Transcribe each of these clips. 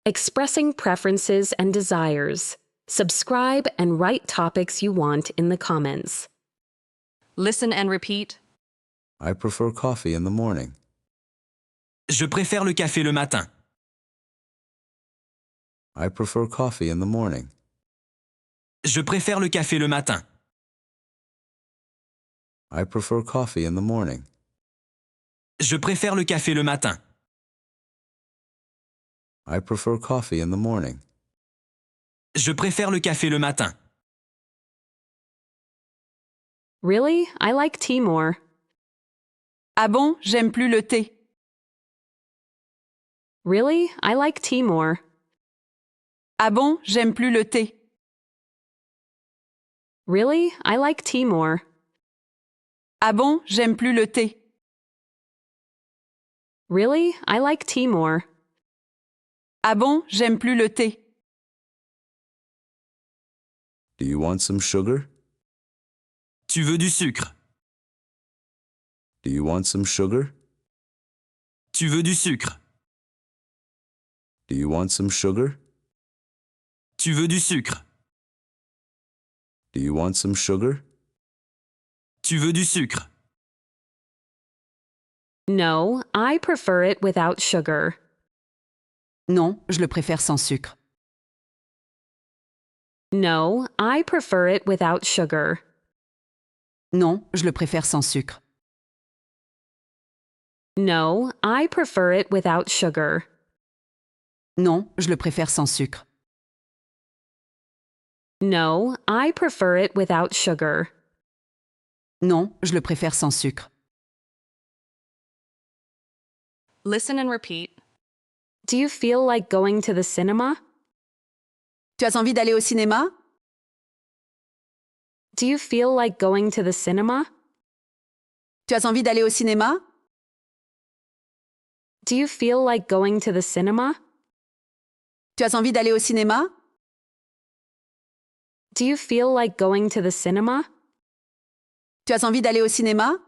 Expressing preferences and desires. Subscribe and write topics you want in the comments. Listen and repeat. I prefer coffee in the morning. Je préfère le café le matin. I prefer coffee in the morning. Je préfère le café le matin. I prefer coffee in the morning. Je préfère le café le matin. I prefer coffee in the morning. Je préfère le café le matin. Really? I like tea more. Ah bon, j'aime plus le thé. Really? I like tea more. Ah bon, j'aime plus le thé. Really? I like tea more. Ah bon, j'aime plus le thé. Really? I like tea more. Ah bon, j'aime plus le thé. Do you want some sugar? Tu veux du sucre? Do you want some sugar? Tu veux du sucre? Do you want some sugar? Tu veux du sucre? Do you want some sugar? Tu veux du sucre? No, I prefer it without sugar. Non, je le préfère sans sucre. No, I prefer it without sugar. Non, je le préfère sans sucre. No, I prefer it without sugar. Non, je le préfère sans sucre. No, I prefer it without sugar. Non, je le préfère sans sucre. Listen and repeat. Do you feel like going to the cinema? Tu as envie d'aller au cinéma? Do you feel like going to the cinema? Tu as envie d'aller au cinéma? Do you feel like going to the cinema? Tu as envie d'aller au cinéma? Do you feel like going to the cinema? Tu as envie d'aller au cinéma?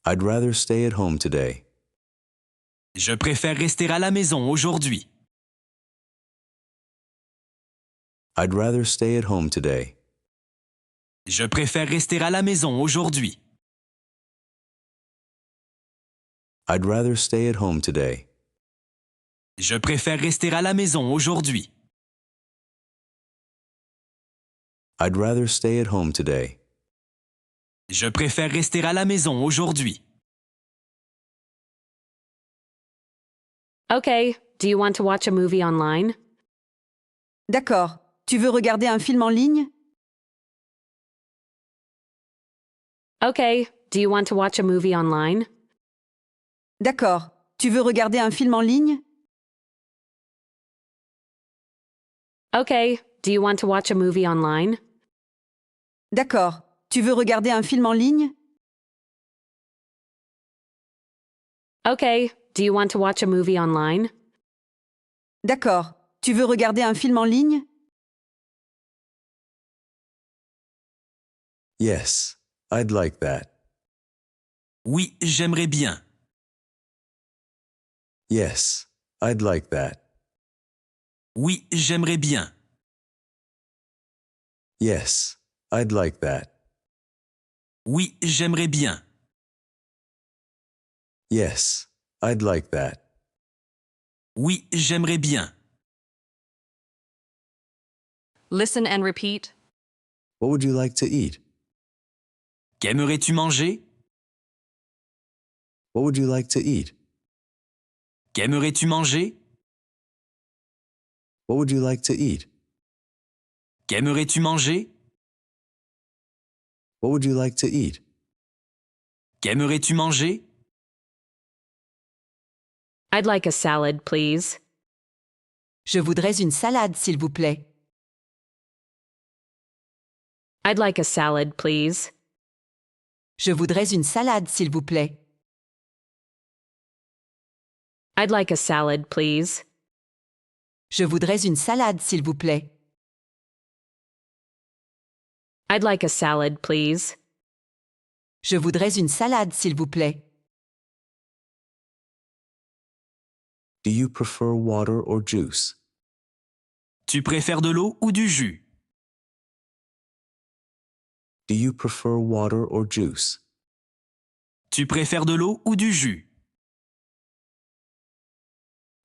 I'd rather stay at home today. Je préfère rester à la maison aujourd'hui. I'd rather stay at home today. Je préfère rester à la maison aujourd'hui. I'd rather stay at home today. Je préfère rester à la maison aujourd'hui. I'd rather stay at home today. Je préfère rester à la maison aujourd'hui. Okay, do you want to watch a movie online? D'accord. Tu veux regarder un film en ligne? Okay, do you want to watch a movie online? D'accord. Tu veux regarder un film en ligne? Okay, do you want to watch a movie online? D'accord. Tu veux regarder un film en ligne? Okay, do you want to watch a movie online? D'accord. Tu veux regarder un film en ligne? Yes, I'd like that. Oui, j'aimerais bien. Yes, I'd like that. Oui, j'aimerais bien. Yes, I'd like that. Oui, j'aimerais bien. Yes, I'd like that. Oui, j'aimerais bien. Listen and repeat. What would you like to eat? Qu'aimerais-tu manger? What would you like to eat? Qu'aimerais-tu manger? What would you like to eat? Qu'aimerais-tu manger? What would you like to eat? Qu'aimerais-tu manger? I'd like a salad, please. Je voudrais une salade, s'il vous plaît. I'd like a salad, please. Je voudrais une salade, s'il vous plaît. I'd like a salad, please. Je voudrais une salade, s'il vous plaît. I'd like a salad, please. Je voudrais une salade, s'il vous plaît. Do you prefer water or juice? Tu préfères de l'eau ou du jus? Do you prefer water or juice? Tu préfères de l'eau ou du jus?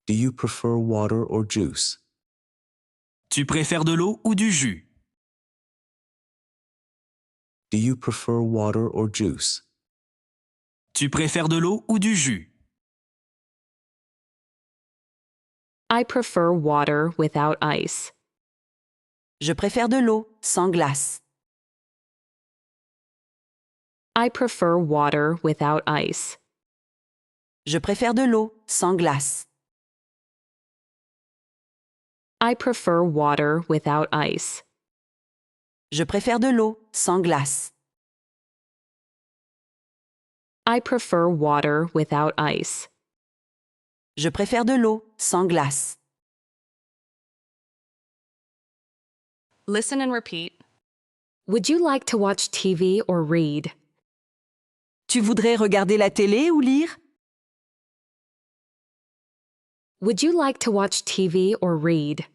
Do you prefer water or juice? Tu préfères de l'eau ou du jus? Do you prefer water or juice? Tu préfères de l'eau ou du jus? I prefer water without ice. Je préfère de l'eau, sans glace. I prefer water without ice. Je préfère de l'eau, sans glace. I prefer water without ice. Je préfère de l'eau, sans glace. I prefer water without ice. Je préfère de l'eau, sans glace. Listen and repeat. Would you like to watch TV or read? Tu voudrais regarder la télé ou lire? Would you like to watch TV or read?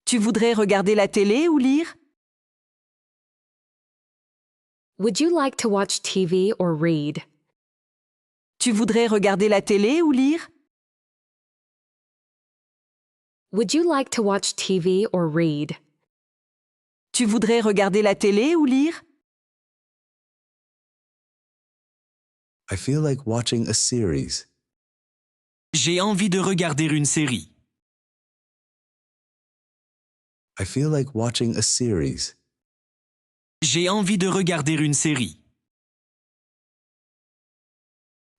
Tu voudrais regarder la télé ou lire? Would you like to watch TV or read? Tu voudrais regarder la télé ou lire? Would you like to watch TV or read? Tu voudrais regarder la télé ou lire? I feel like watching a series. J'ai envie de regarder une série. I feel like watching a series. J'ai envie de regarder une série.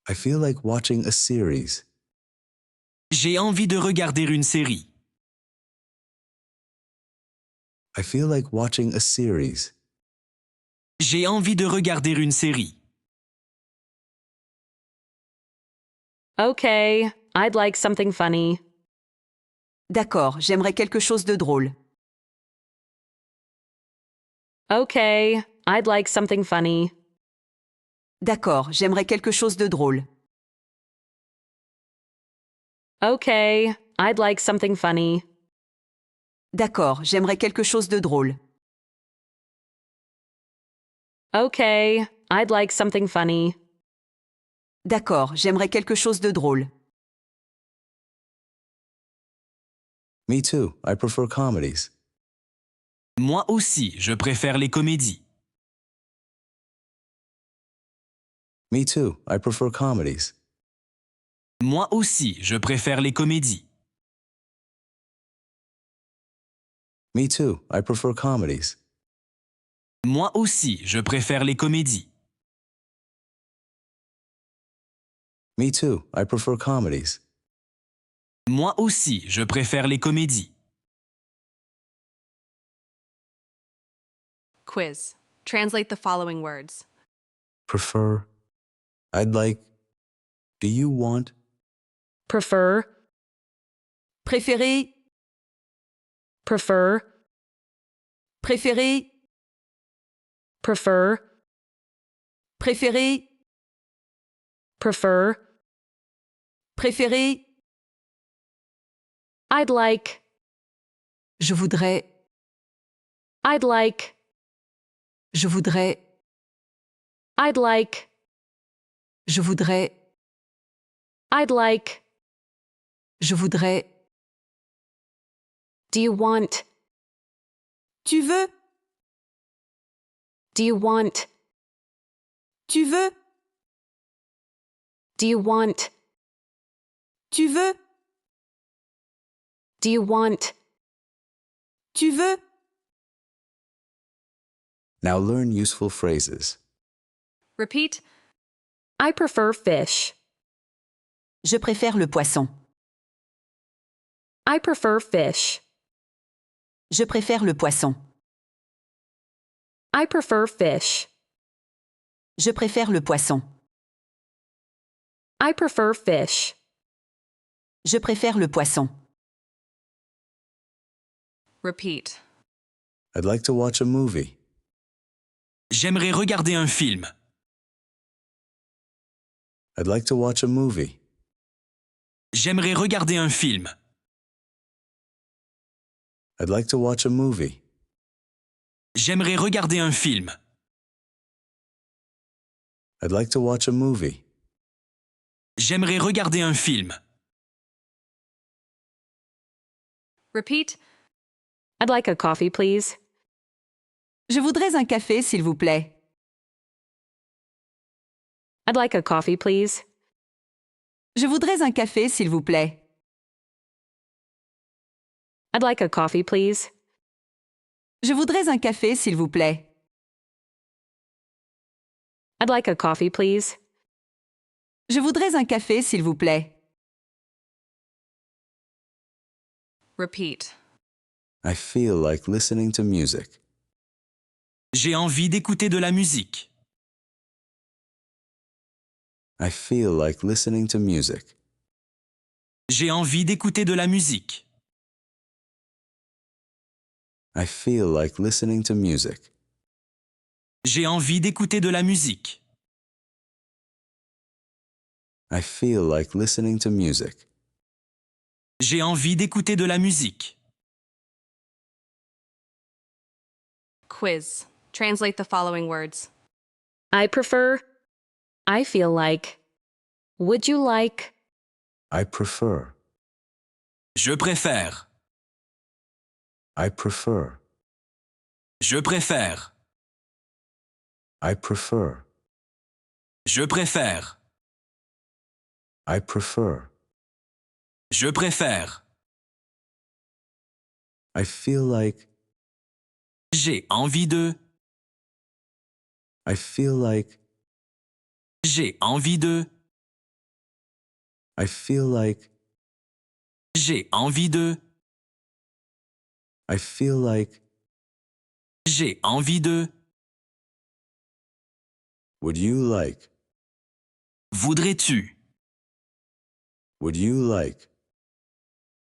I feel like watching a series. J'ai envie de regarder une série. I feel like watching a series. J'ai envie de regarder une série. Okay, I'd like something funny. D'accord, j'aimerais quelque chose de drôle. Okay, I'd like something funny. D'accord, j'aimerais quelque chose de drôle. Okay, I'd like something funny. D'accord, j'aimerais quelque chose de drôle. Okay, I'd like something funny. D'accord, j'aimerais quelque chose de drôle. Me too. I prefer comedies. Moi aussi, je préfère les comédies. Me too. I prefer comedies. Moi aussi, je préfère les comédies. Me too. I prefer comedies. Moi aussi, je préfère les comédies. Me too. I prefer comedies. Moi aussi, je préfère les comédies. Quiz. Translate the following words. Prefer. I'd like. Do you want? Prefer, Préféré, prefer, préféré, prefer, préféré, prefer. préféré. I'd like, Je voudrais, I'd like, je voudrais, I'd like, je voudrais, I'd like. je voudrais. Do you want? Tu veux? Do you want? Tu veux? Do you want? Tu veux? Do you want? Tu veux? Now learn useful phrases. Repeat. I prefer fish. Je préfère le poisson. I prefer fish. Je préfère le poisson. I prefer fish. Je préfère le poisson. I prefer fish. Je préfère le poisson. Repeat. I'd like to watch a movie. J'aimerais regarder un film. I'd like to watch a movie. J'aimerais regarder un film. I'd like to watch a movie. J'aimerais regarder un film. I'd like to watch a movie. J'aimerais regarder un film. Repeat. I'd like a coffee, please. Je voudrais un café, s'il vous plaît. I'd like a coffee, please. Je voudrais un café, s'il vous plaît. I'd like a coffee, please. Je voudrais un café, s'il vous plaît. I'd like a coffee, please. Je voudrais un café, s'il vous plaît. Repeat. I feel like listening to music. J'ai envie d'écouter de la musique. I feel like listening to music. J'ai envie d'écouter de la musique. I feel like listening to music. J'ai envie d'écouter de la musique. I feel like listening to music. J'ai envie d'écouter de la musique. Quiz. Translate the following words. I prefer. I feel like. Would you like? I prefer. Je préfère. I prefer. Je préfère. I prefer. Je préfère. I prefer. Je préfère. I feel like. J'ai envie de. I feel like. J'ai envie de. I feel like. J'ai envie de. I feel like. J'ai envie de. Would you like? Voudrais-tu? Would you like?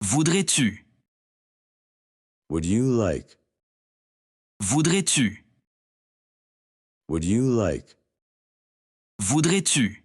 Voudrais-tu? Would you like? Voudrais-tu? Would you like? Voudrais-tu?